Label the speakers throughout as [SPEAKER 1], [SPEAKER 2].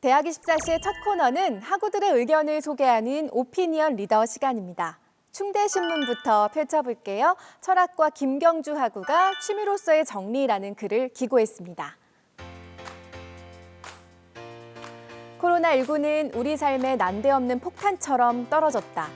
[SPEAKER 1] 대학24시의 첫 코너는 학우들의 의견을 소개하는 오피니언 리더 시간입니다. 충대신문부터 펼쳐볼게요. 철학과 김경주 학우가 취미로서의 정리라는 글을 기고했습니다. 코로나19는 우리 삶에 난데없는 폭탄처럼 떨어졌다.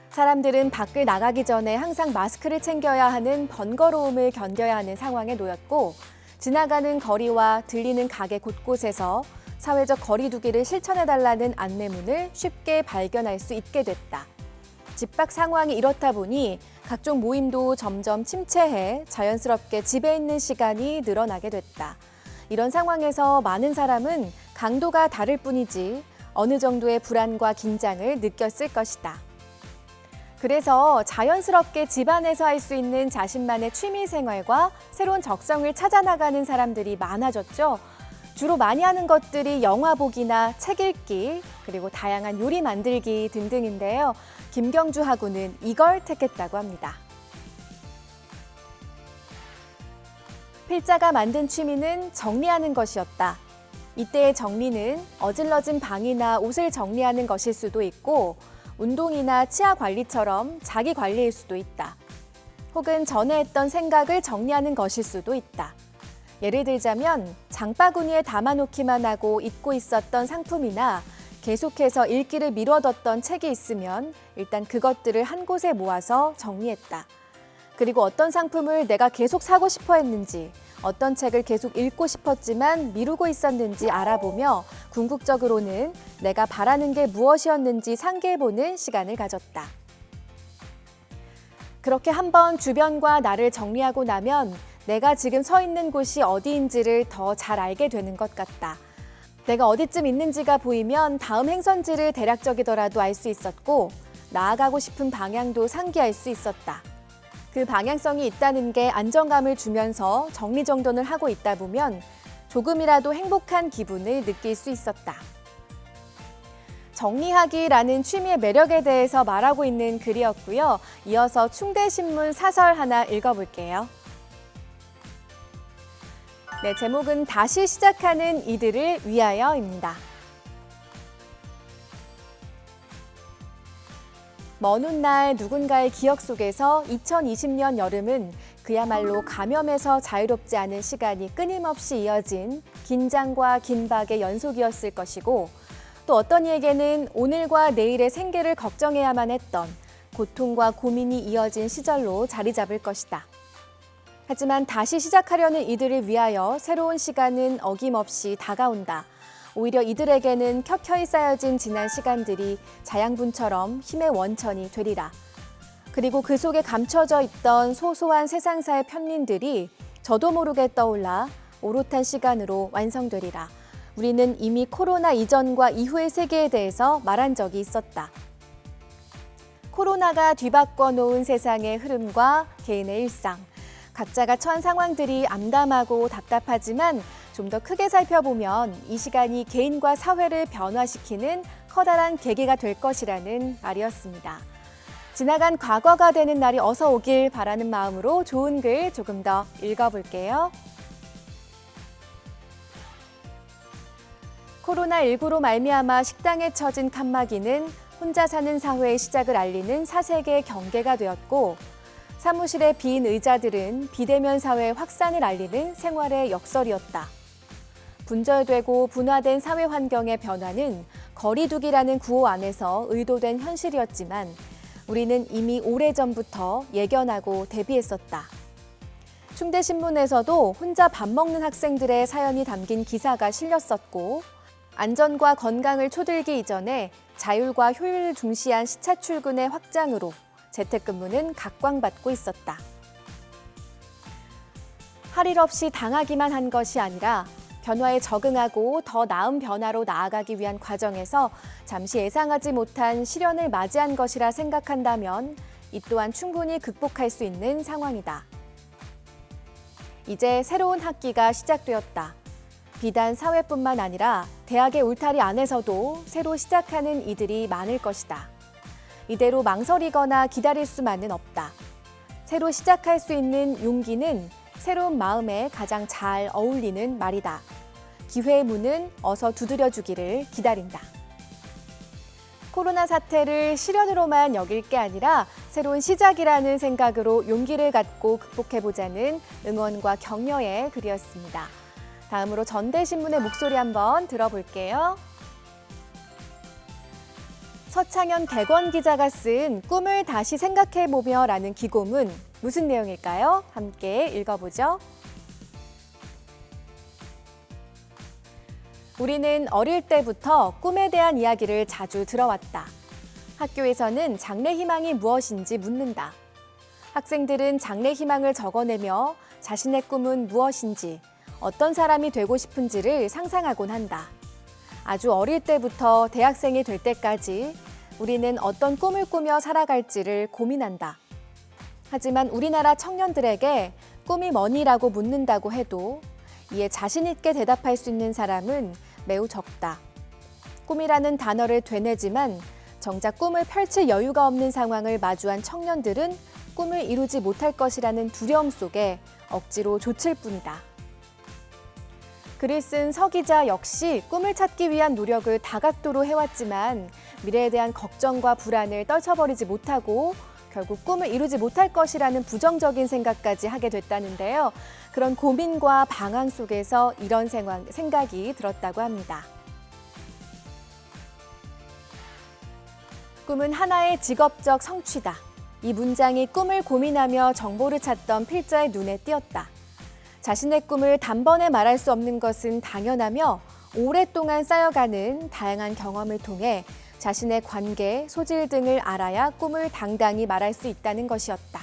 [SPEAKER 1] 사람들은 밖을 나가기 전에 항상 마스크를 챙겨야 하는 번거로움을 견뎌야 하는 상황에 놓였고, 지나가는 거리와 들리는 가게 곳곳에서 사회적 거리 두기를 실천해달라는 안내문을 쉽게 발견할 수 있게 됐다. 집 밖 상황이 이렇다 보니 각종 모임도 점점 침체해 자연스럽게 집에 있는 시간이 늘어나게 됐다. 이런 상황에서 많은 사람은 강도가 다를 뿐이지 어느 정도의 불안과 긴장을 느꼈을 것이다. 그래서 자연스럽게 집안에서 할 수 있는 자신만의 취미 생활과 새로운 적성을 찾아 나가는 사람들이 많아졌죠. 주로 많이 하는 것들이 영화 보기나 책 읽기, 그리고 다양한 요리 만들기 등등인데요. 김경주 학우는 이걸 택했다고 합니다. 필자가 만든 취미는 정리하는 것이었다. 이때의 정리는 어질러진 방이나 옷을 정리하는 것일 수도 있고, 운동이나 치아 관리처럼 자기 관리일 수도 있다. 혹은 전에 했던 생각을 정리하는 것일 수도 있다. 예를 들자면 장바구니에 담아놓기만 하고 잊고 있었던 상품이나 계속해서 읽기를 미뤄뒀던 책이 있으면 일단 그것들을 한 곳에 모아서 정리했다. 그리고 어떤 상품을 내가 계속 사고 싶어 했는지, 어떤 책을 계속 읽고 싶었지만 미루고 있었는지 알아보며 궁극적으로는 내가 바라는 게 무엇이었는지 상기해보는 시간을 가졌다. 그렇게 한번 주변과 나를 정리하고 나면 내가 지금 서 있는 곳이 어디인지를 더 잘 알게 되는 것 같다. 내가 어디쯤 있는지가 보이면 다음 행선지를 대략적이더라도 알 수 있었고, 나아가고 싶은 방향도 상기할 수 있었다. 그 방향성이 있다는 게 안정감을 주면서 정리정돈을 하고 있다 보면 조금이라도 행복한 기분을 느낄 수 있었다. 정리하기라는 취미의 매력에 대해서 말하고 있는 글이었고요. 이어서 충대신문 사설 하나 읽어볼게요. 네, 제목은 다시 시작하는 이들을 위하여입니다. 먼 훗날 누군가의 기억 속에서 2020년 여름은 그야말로 감염에서 자유롭지 않은 시간이 끊임없이 이어진 긴장과 긴박의 연속이었을 것이고, 또 어떤 이에게는 오늘과 내일의 생계를 걱정해야만 했던 고통과 고민이 이어진 시절로 자리 잡을 것이다. 하지만 다시 시작하려는 이들을 위하여 새로운 시간은 어김없이 다가온다. 오히려 이들에게는 켜켜이 쌓여진 지난 시간들이 자양분처럼 힘의 원천이 되리라. 그리고 그 속에 감춰져 있던 소소한 세상사의 편린들이 저도 모르게 떠올라 오롯한 시간으로 완성되리라. 우리는 이미 코로나 이전과 이후의 세계에 대해서 말한 적이 있었다. 코로나가 뒤바꿔 놓은 세상의 흐름과 개인의 일상, 각자가 처한 상황들이 암담하고 답답하지만 좀 더 크게 살펴보면 이 시간이 개인과 사회를 변화시키는 커다란 계기가 될 것이라는 말이었습니다. 지나간 과거가 되는 날이 어서 오길 바라는 마음으로 좋은 글 조금 더 읽어볼게요. 코로나19로 말미암아 식당에 처진 칸막이는 혼자 사는 사회의 시작을 알리는 사색의 경계가 되었고, 사무실의 빈 의자들은 비대면 사회의 확산을 알리는 생활의 역설이었다. 분절되고 분화된 사회 환경의 변화는 거리두기라는 구호 안에서 의도된 현실이었지만 우리는 이미 오래전부터 예견하고 대비했었다. 충대신문에서도 혼자 밥 먹는 학생들의 사연이 담긴 기사가 실렸었고, 안전과 건강을 초들기 이전에 자율과 효율을 중시한 시차 출근의 확장으로 재택근무는 각광받고 있었다. 할 일 없이 당하기만 한 것이 아니라 변화에 적응하고 더 나은 변화로 나아가기 위한 과정에서 잠시 예상하지 못한 시련을 맞이한 것이라 생각한다면 이 또한 충분히 극복할 수 있는 상황이다. 이제 새로운 학기가 시작되었다. 비단 사회뿐만 아니라 대학의 울타리 안에서도 새로 시작하는 이들이 많을 것이다. 이대로 망설이거나 기다릴 수만은 없다. 새로 시작할 수 있는 용기는 새로운 마음에 가장 잘 어울리는 말이다. 기회의 문은 어서 두드려주기를 기다린다. 코로나 사태를 시련으로만 여길 게 아니라 새로운 시작이라는 생각으로 용기를 갖고 극복해보자는 응원과 격려의 글이었습니다. 다음으로 전대신문의 목소리 한번 들어볼게요. 서창현 객원 기자가 쓴 꿈을 다시 생각해보며 라는 기고문, 무슨 내용일까요? 함께 읽어보죠. 우리는 어릴 때부터 꿈에 대한 이야기를 자주 들어왔다. 학교에서는 장래 희망이 무엇인지 묻는다. 학생들은 장래 희망을 적어내며 자신의 꿈은 무엇인지, 어떤 사람이 되고 싶은지를 상상하곤 한다. 아주 어릴 때부터 대학생이 될 때까지 우리는 어떤 꿈을 꾸며 살아갈지를 고민한다. 하지만 우리나라 청년들에게 꿈이 뭐니라고 묻는다고 해도 이에 자신 있게 대답할 수 있는 사람은 매우 적다. 꿈이라는 단어를 되뇌지만 정작 꿈을 펼칠 여유가 없는 상황을 마주한 청년들은 꿈을 이루지 못할 것이라는 두려움 속에 억지로 조칠 뿐이다. 글을 쓴 서 기자 역시 꿈을 찾기 위한 노력을 다각도로 해왔지만 미래에 대한 걱정과 불안을 떨쳐버리지 못하고 결국 꿈을 이루지 못할 것이라는 부정적인 생각까지 하게 됐다는데요. 그런 고민과 방황 속에서 이런 생각이 들었다고 합니다. 꿈은 하나의 직업적 성취다. 이 문장이 꿈을 고민하며 정보를 찾던 필자의 눈에 띄었다. 자신의 꿈을 단번에 말할 수 없는 것은 당연하며 오랫동안 쌓여가는 다양한 경험을 통해 자신의 관계, 소질 등을 알아야 꿈을 당당히 말할 수 있다는 것이었다.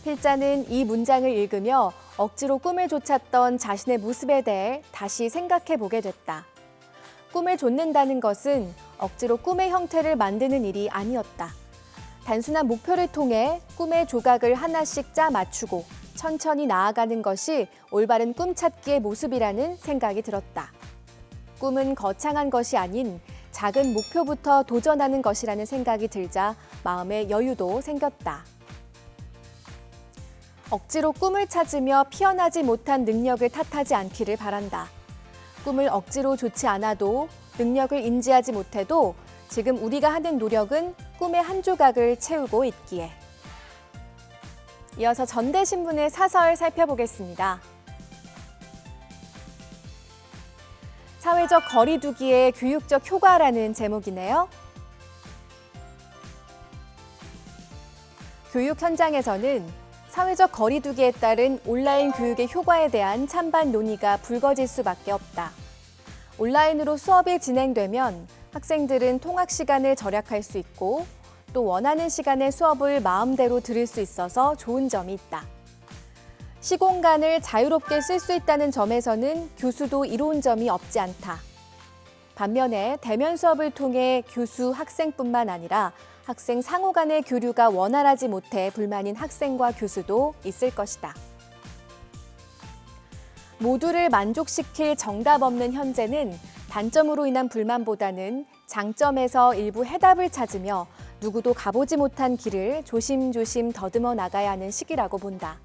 [SPEAKER 1] 필자는 이 문장을 읽으며 억지로 꿈을 좇았던 자신의 모습에 대해 다시 생각해 보게 됐다. 꿈을 좇는다는 것은 억지로 꿈의 형태를 만드는 일이 아니었다. 단순한 목표를 통해 꿈의 조각을 하나씩 짜 맞추고 천천히 나아가는 것이 올바른 꿈 찾기의 모습이라는 생각이 들었다. 꿈은 거창한 것이 아닌 작은 목표부터 도전하는 것이라는 생각이 들자 마음의 여유도 생겼다. 억지로 꿈을 찾으며 피어나지 못한 능력을 탓하지 않기를 바란다. 꿈을 억지로 좇지 않아도 능력을 인지하지 못해도 지금 우리가 하는 노력은 꿈의 한 조각을 채우고 있기에. 이어서 전대신문의 사설 살펴보겠습니다. 사회적 거리두기의 교육적 효과라는 제목이네요. 교육 현장에서는 사회적 거리두기에 따른 온라인 교육의 효과에 대한 찬반 논의가 불거질 수밖에 없다. 온라인으로 수업이 진행되면 학생들은 통학 시간을 절약할 수 있고 또 원하는 시간에 수업을 마음대로 들을 수 있어서 좋은 점이 있다. 시공간을 자유롭게 쓸 수 있다는 점에서는 교수도 이로운 점이 없지 않다. 반면에 대면 수업을 통해 교수, 학생뿐만 아니라 학생 상호 간의 교류가 원활하지 못해 불만인 학생과 교수도 있을 것이다. 모두를 만족시킬 정답 없는 현재는 단점으로 인한 불만보다는 장점에서 일부 해답을 찾으며 누구도 가보지 못한 길을 조심조심 더듬어 나가야 하는 시기라고 본다.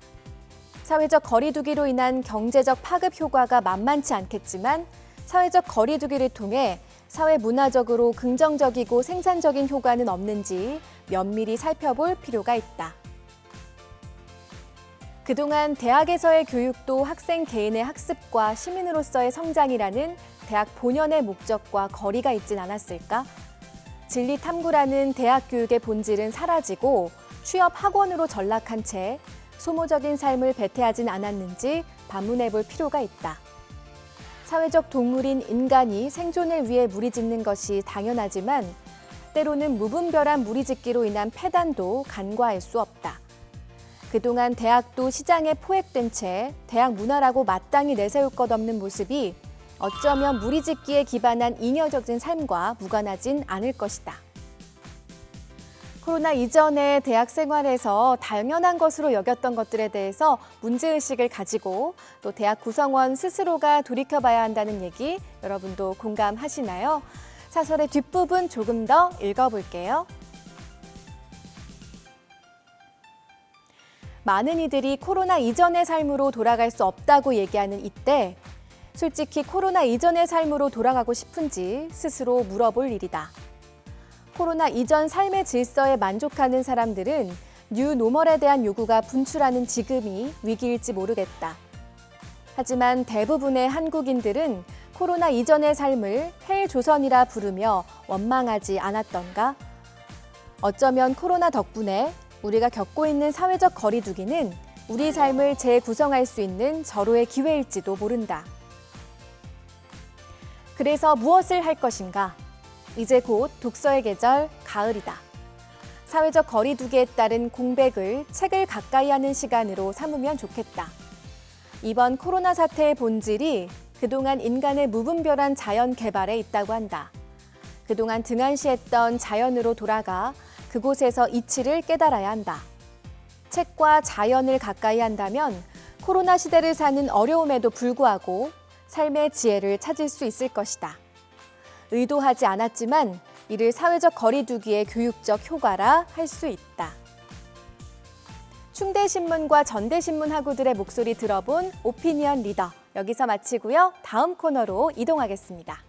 [SPEAKER 1] 사회적 거리두기로 인한 경제적 파급 효과가 만만치 않겠지만 사회적 거리두기를 통해 사회 문화적으로 긍정적이고 생산적인 효과는 없는지 면밀히 살펴볼 필요가 있다. 그동안 대학에서의 교육도 학생 개인의 학습과 시민으로서의 성장이라는 대학 본연의 목적과 거리가 있진 않았을까? 진리 탐구라는 대학 교육의 본질은 사라지고 취업 학원으로 전락한 채 소모적인 삶을 배태하진 않았는지 반문해 볼 필요가 있다. 사회적 동물인 인간이 생존을 위해 무리짓는 것이 당연하지만 때로는 무분별한 무리짓기로 인한 폐단도 간과할 수 없다. 그동안 대학도 시장에 포획된 채 대학 문화라고 마땅히 내세울 것 없는 모습이 어쩌면 무리짓기에 기반한 잉여적인 삶과 무관하진 않을 것이다. 코로나 이전의 대학 생활에서 당연한 것으로 여겼던 것들에 대해서 문제의식을 가지고 또 대학 구성원 스스로가 돌이켜봐야 한다는 얘기 여러분도 공감하시나요? 사설의 뒷부분 조금 더 읽어볼게요. 많은 이들이 코로나 이전의 삶으로 돌아갈 수 없다고 얘기하는 이때 솔직히 코로나 이전의 삶으로 돌아가고 싶은지 스스로 물어볼 일이다. 코로나 이전 삶의 질서에 만족하는 사람들은 뉴노멀에 대한 요구가 분출하는 지금이 위기일지 모르겠다. 하지만 대부분의 한국인들은 코로나 이전의 삶을 헬조선이라 부르며 원망하지 않았던가? 어쩌면 코로나 덕분에 우리가 겪고 있는 사회적 거리두기는 우리 삶을 재구성할 수 있는 절호의 기회일지도 모른다. 그래서 무엇을 할 것인가? 이제 곧 독서의 계절, 가을이다. 사회적 거리두기에 따른 공백을 책을 가까이 하는 시간으로 삼으면 좋겠다. 이번 코로나 사태의 본질이 그동안 인간의 무분별한 자연 개발에 있다고 한다. 그동안 등한시했던 자연으로 돌아가 그곳에서 이치를 깨달아야 한다. 책과 자연을 가까이 한다면 코로나 시대를 사는 어려움에도 불구하고 삶의 지혜를 찾을 수 있을 것이다. 의도하지 않았지만 이를 사회적 거리두기의 교육적 효과라 할 수 있다. 충대신문과 전대신문 학우들의 목소리 들어본 오피니언 리더. 여기서 마치고요. 다음 코너로 이동하겠습니다.